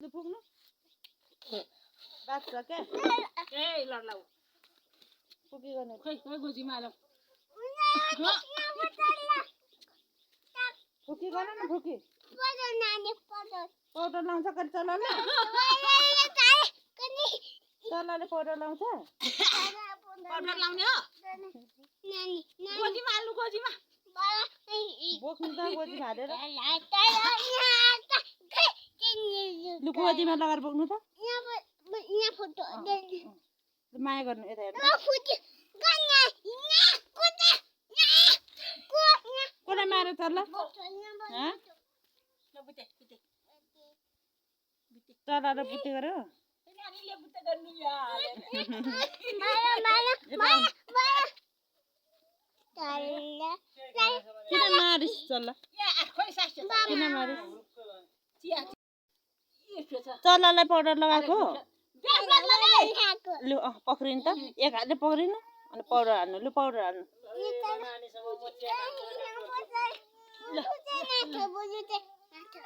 लु पुग्नु बाँच्छ क्या ए लड्ला पुगी गर्नु खै खै गोजीमा हालौ फुकी गर्नु न फुकी पाउडर लाउँछ कति चल्लाले चल्लाले पाउडर लाउँछ पाउडर लाउने हो गोजीमा हाल्नु गोजीमा बोक्नु त गोजीमा हालेर लु गोजीमा लगाएर बोक्नु त माया गर्नु यता हेर्नु कसलाई मारेर चल्ला चल्ला र बुट्टे गर्यो किन मारिस चल्ला किन मारिस चल्लालाई पाउडर लगाएको लु पक्रिनु त एक हातले पक्रिनु अनि पाउडर हाल्नु लु पाउडर हाल्नु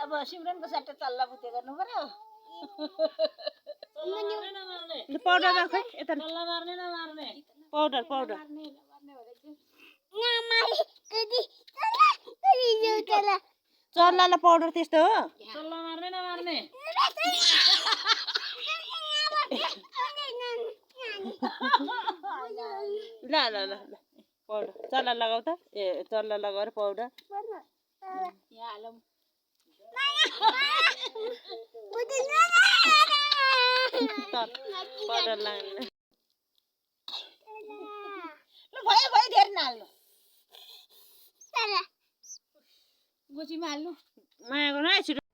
अब सिमरनको सट्टा चल्ला बुते गर्नु पर्यो लु पाउडर राख है यता चल्ला मार्ने नमार्ने पाउडर पाउडर चल्लालाई पाउडर त्यस्तो हो चल्ला मार्ने नमार्ने ल ल ल ल पाउडर चल्ला लगाऊ त ए चल्ला लगाएर पाउडर यहाँ हालौँ पाउडर लाग्ने ल भयो भयो धेरै नहाल्नु गोजीमा हाल्नु माया गर्नु है छिटो